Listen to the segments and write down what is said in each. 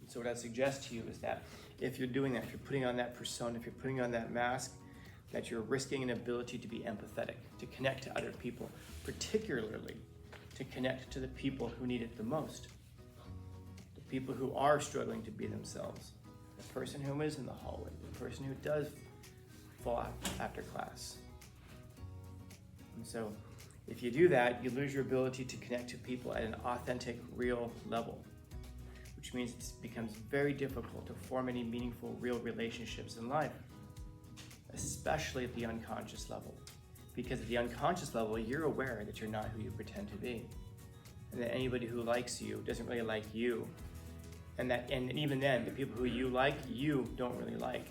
So what I suggest to you is that if you're doing that, if you're putting on that persona, if you're putting on that mask, that you're risking an ability to be empathetic, to connect to other people, particularly to connect to the people who need it the most, the people who are struggling to be themselves, the person who is in the hallway, the person who does fall out after class. And so if you do that, you lose your ability to connect to people at an authentic, real level, which means it becomes very difficult to form any meaningful, real relationships in life, especially at the unconscious level. Because at the unconscious level, you're aware that you're not who you pretend to be, and that anybody who likes you doesn't really like you, and even then, the people who you like, you don't really like.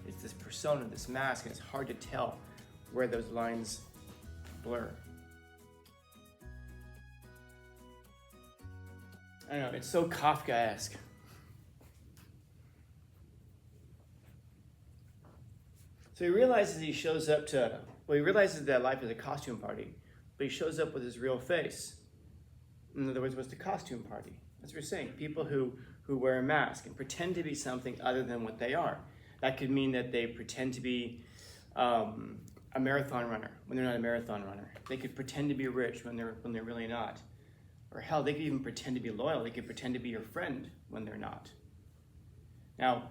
It's this persona, this mask, and it's hard to tell where those lines blur. I don't know, it's so Kafkaesque. So he realizes he realizes that life is a costume party, but he shows up with his real face. In other words, what's the costume party? That's what we're saying. People who wear a mask and pretend to be something other than what they are. That could mean that they pretend to be a marathon runner when they're not a marathon runner. They could pretend to be rich when they're really not. Or hell, they could even pretend to be loyal. They could pretend to be your friend when they're not. Now,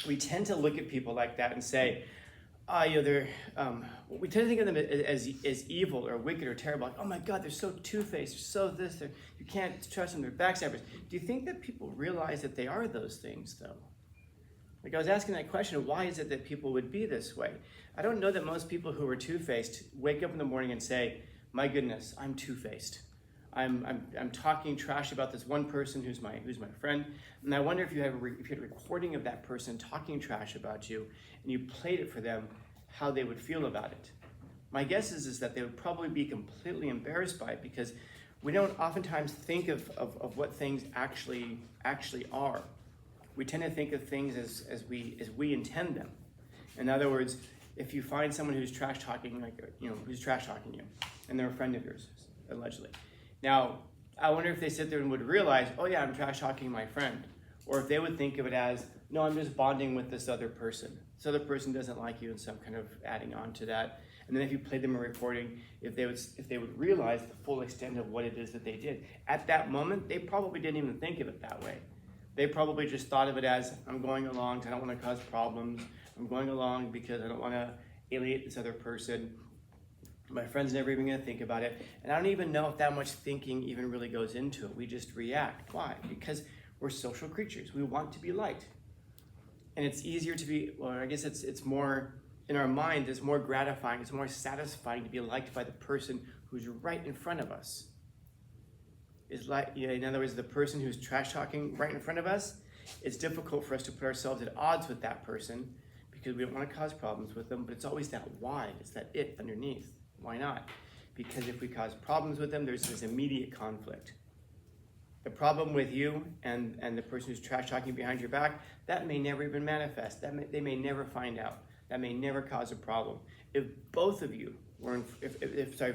we tend to look at people like that and say, we tend to think of them as evil or wicked or terrible. Like, oh my God, they're so two-faced, they're so this, you can't trust them, they're backstabbers. Do you think that people realize that they are those things, though? Like, I was asking that question, why is it that people would be this way? I don't know that most people who are two-faced wake up in the morning and say, my goodness, I'm two-faced. I'm talking trash about this one person who's my friend, and I wonder if you had a recording of that person talking trash about you, and you played it for them, how they would feel about it. My guess is that they would probably be completely embarrassed by it, because we don't oftentimes think of what things actually are. We tend to think of things as we intend them. In other words, if you find someone who's trash talking you, and they're a friend of yours, allegedly. Now, I wonder if they sit there and would realize, oh yeah, I'm trash talking my friend. Or if they would think of it as, no, I'm just bonding with this other person. This other person doesn't like you, and so I'm kind of adding on to that. And then if you played them a recording, if they would realize the full extent of what it is that they did. At that moment, they probably didn't even think of it that way. They probably just thought of it as, I'm going along because I don't want to cause problems. I'm going along because I don't want to alienate this other person. My friend's never even going to think about it. And I don't even know if that much thinking even really goes into it. We just react. Why? Because we're social creatures. We want to be liked. And it's easier to be, or I guess it's more, in our mind, it's more gratifying, it's more satisfying to be liked by the person who's right in front of us. In other words, the person who's trash talking right in front of us, it's difficult for us to put ourselves at odds with that person because we don't want to cause problems with them, but it's always that why, it's that it underneath. Why not? Because if we cause problems with them, there's this immediate conflict. The problem with you and the person who's trash talking behind your back, that may never even manifest. They may never find out. That may never cause a problem. If both of you were,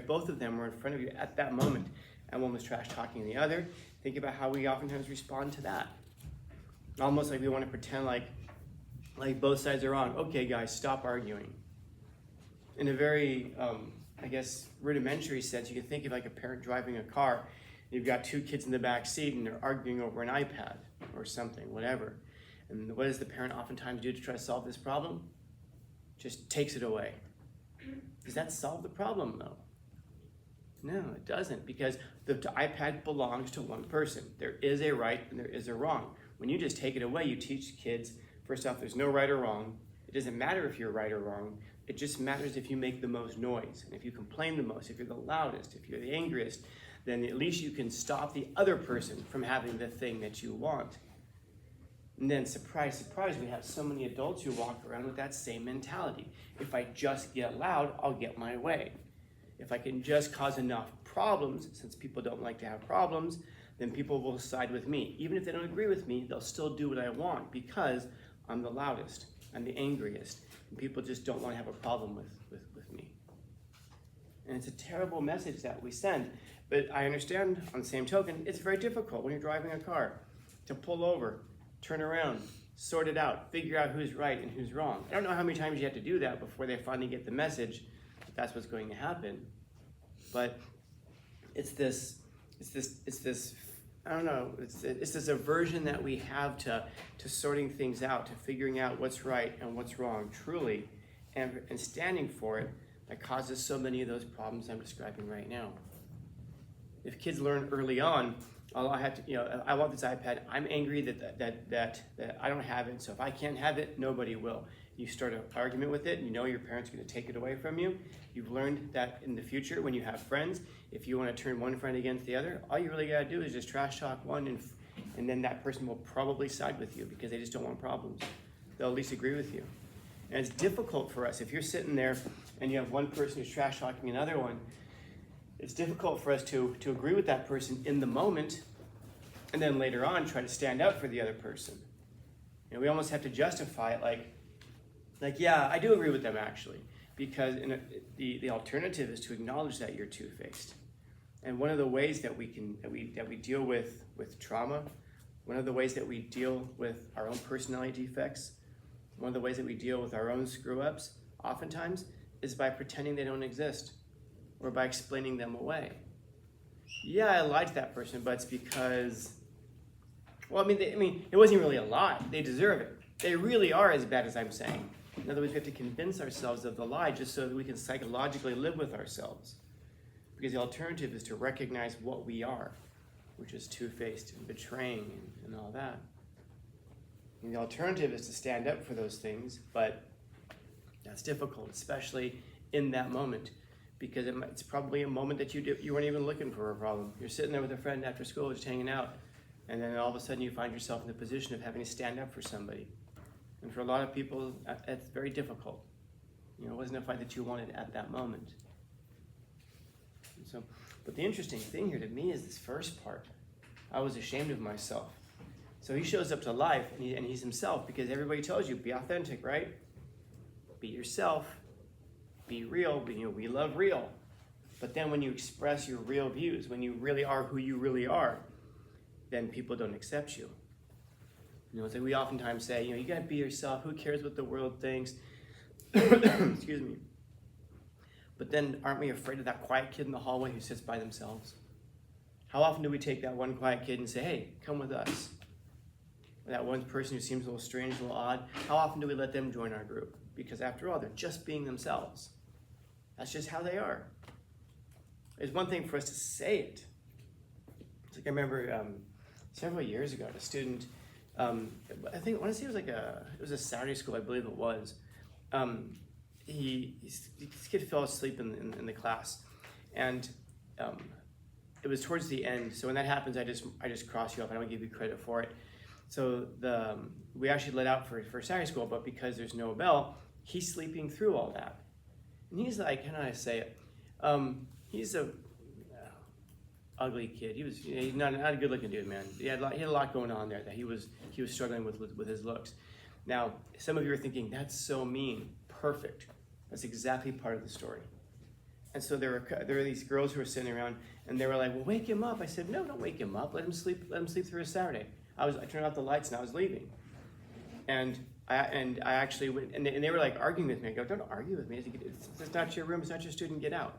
both of them were in front of you at that moment, and one was trash talking the other, think about how we oftentimes respond to that. Almost like we want to pretend like both sides are wrong. Okay, guys, stop arguing. In a very rudimentary sense, you can think of like a parent driving a car. You've got two kids in the back seat and they're arguing over an iPad or something, whatever. And what does the parent oftentimes do to try to solve this problem? Just takes it away. Does that solve the problem, though? No, it doesn't, because the iPad belongs to one person. There is a right and there is a wrong. When you just take it away, you teach kids, first off, there's no right or wrong. It doesn't matter if you're right or wrong. It just matters if you make the most noise, and if you complain the most, if you're the loudest, if you're the angriest, then at least you can stop the other person from having the thing that you want. And then, surprise, surprise, we have so many adults who walk around with that same mentality. If I just get loud, I'll get my way. If I can just cause enough problems, since people don't like to have problems, then people will side with me. Even if they don't agree with me, they'll still do what I want because I'm the loudest, I'm the angriest, and people just don't want to have a problem with me. And it's a terrible message that we send. But I understand, on the same token, it's very difficult when you're driving a car to pull over turn around, sort it out, figure out who's right and who's wrong. I don't know how many times you have to do that before they finally get the message that that's what's going to happen. But it's this I don't know, it's this aversion that we have to sorting things out, to figuring out what's right and what's wrong truly, and standing for it, that causes so many of those problems I'm describing right now. If kids learn early on, I have to, I want this iPad, I'm angry that I don't have it, so if I can't have it, nobody will. You start an argument with it, and you know your parents are going to take it away from you. You've learned that in the future, when you have friends, if you want to turn one friend against the other, all you really got to do is just trash talk one, and then that person will probably side with you because they just don't want problems. They'll at least agree with you. And it's difficult for us. If you're sitting there and you have one person who's trash talking another one, it's difficult for us to agree with that person in the moment and then later on try to stand up for the other person. We almost have to justify it like yeah, I do agree with them actually, because the alternative is to acknowledge that you're two-faced. And one of the ways that we deal with trauma, one of the ways that we deal with our own personality defects, one of the ways that we deal with our own screw-ups, oftentimes, is by pretending they don't exist or by explaining them away. Yeah, I lied to that person, but it's because, well, it wasn't really a lie. They deserve it. They really are as bad as I'm saying. In other words, we have to convince ourselves of the lie just so that we can psychologically live with ourselves. Because the alternative is to recognize what we are, which is two-faced and betraying and all that. And the alternative is to stand up for those things, but that's difficult, especially in that moment, because it's probably a moment that you weren't even looking for a problem. You're sitting there with a friend after school, just hanging out, and then all of a sudden you find yourself in the position of having to stand up for somebody. And for a lot of people, it's very difficult. It wasn't a fight that you wanted at that moment. And so, but the interesting thing here to me is this first part. I was ashamed of myself. So he shows up to life, and he's himself, because everybody tells you, be authentic, right? Be yourself, be real. We love real. But then when you express your real views, when you really are who you really are, then people don't accept you. It's like we oftentimes say, you got to be yourself. Who cares what the world thinks? Excuse me. But then aren't we afraid of that quiet kid in the hallway who sits by themselves? How often do we take that one quiet kid and say, hey, come with us? Or that one person who seems a little strange, a little odd, how often do we let them join our group? Because after all, they're just being themselves. That's just how they are. It's one thing for us to say it. It's like I remember several years ago, a student, I want to say it was a Saturday school, I believe it was. This kid fell asleep in the class, and it was towards the end. So when that happens, I just cross you off. I don't give you credit for it. So we actually let out for Saturday school, but because there's no bell, he's sleeping through all that. And he's like, how do I say it? He's a ugly kid. He's not a good looking dude, man. He had a lot going on there that he was struggling with his looks. Now, some of you are thinking, that's so mean. Perfect. That's exactly part of the story. And so there were these girls who were sitting around, and they were like, well, wake him up. I said, no, don't wake him up. Let him sleep through his Saturday. I turned off the lights and I was leaving. And I actually went, and they were like arguing with me. I go, don't argue with me. It's not your room. It's not your student. Get out.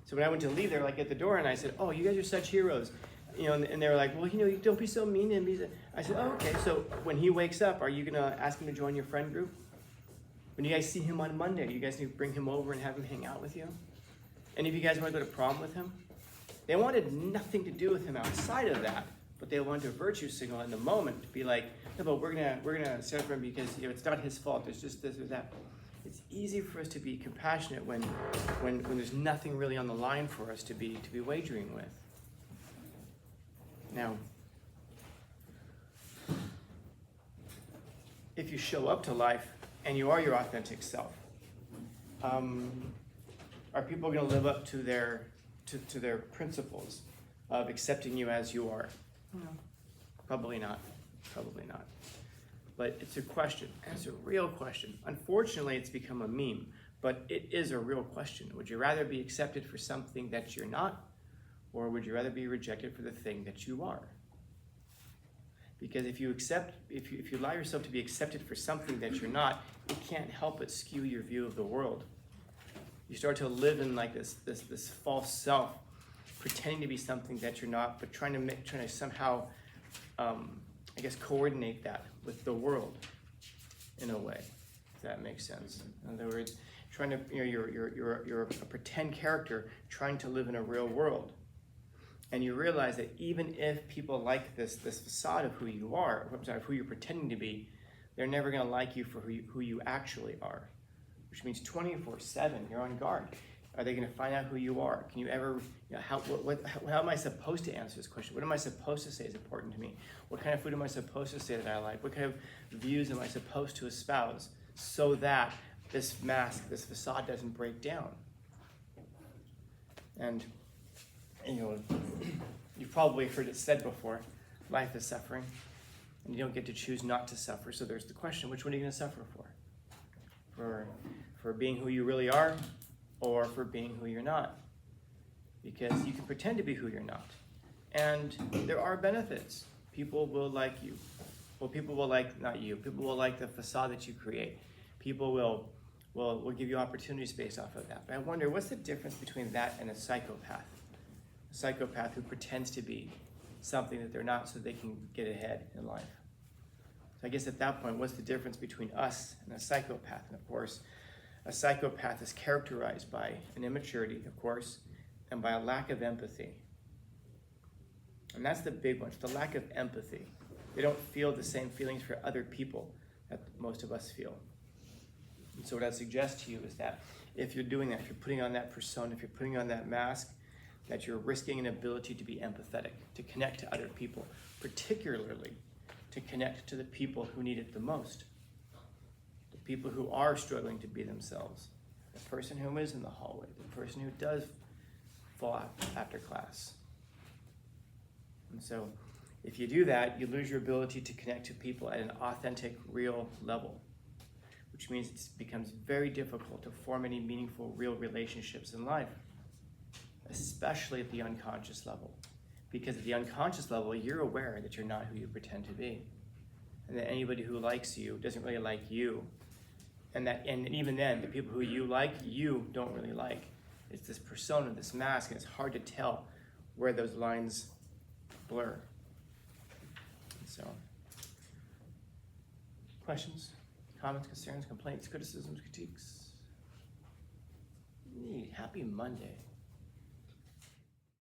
So when I went to leave, they were like at the door, and I said, oh, you guys are such heroes. And they were like, well, you don't be so mean. I said, oh, okay. So when he wakes up, are you going to ask him to join your friend group? When you guys see him on Monday, you guys need to bring him over and have him hang out with you? Any of you guys want to go to prom with him? They wanted nothing to do with him outside of that, but they wanted to virtue signal in the moment to be like, no, but we're gonna stand for him because it's not his fault. It's just this or that. It's easy for us to be compassionate when there's nothing really on the line for us to be wagering with. Now, if you show up to life and you are your authentic self, are people going to live up to their principles of accepting you as you are? No. Probably not. Probably not. But it's a question. And it's a real question. Unfortunately, it's become a meme, but it is a real question. Would you rather be accepted for something that you're not, or would you rather be rejected for the thing that you are? Because if you allow yourself to be accepted for something that you're not, it can't help but skew your view of the world. You start to live in like this false self, pretending to be something that you're not, but trying to somehow, I guess, coordinate that with the world in a way, if that makes sense. In other words, trying to, you're a pretend character trying to live in a real world. And you realize that even if people like this facade of who you are, of who you're pretending to be, they're never going to like you for who you actually are. Which means 24/7, you're on guard. Are they going to find out who you are? Can you ever, how am I supposed to answer this question? What am I supposed to say is important to me? What kind of food am I supposed to say that I like? What kind of views am I supposed to espouse so that this mask, this facade doesn't break down? And you've probably heard it said before, life is suffering, and you don't get to choose not to suffer. So there's the question, which one are you going to suffer for? For being who you really are, or for being who you're not? Because you can pretend to be who you're not. And there are benefits. People will like you. Well, people will like, not you, people will like the facade that you create. People will give you opportunities based off of that. But I wonder, what's the difference between that and a psychopath? A psychopath who pretends to be something that they're not so they can get ahead in life. So I guess at that point, what's the difference between us and a psychopath? And of course, a psychopath is characterized by an immaturity, of course, and by a lack of empathy. And that's the big one, it's the lack of empathy. They don't feel the same feelings for other people that most of us feel. And so what I suggest to you is that if you're doing that, if you're putting on that persona, if you're putting on that mask, that you're risking an ability to be empathetic, to connect to other people, particularly to connect to the people who need it the most, the people who are struggling to be themselves, the person who is in the hallway, the person who does fall out after class. And so if you do that, you lose your ability to connect to people at an authentic, real level, which means it becomes very difficult to form any meaningful, real relationships in life, especially at the unconscious level. Because at the unconscious level, you're aware that you're not who you pretend to be, and that anybody who likes you doesn't really like you, and even then, the people who you like, you don't really like. It's this persona, this mask, and it's hard to tell where those lines blur. So, questions, comments, concerns, complaints, criticisms, critiques? Happy Monday.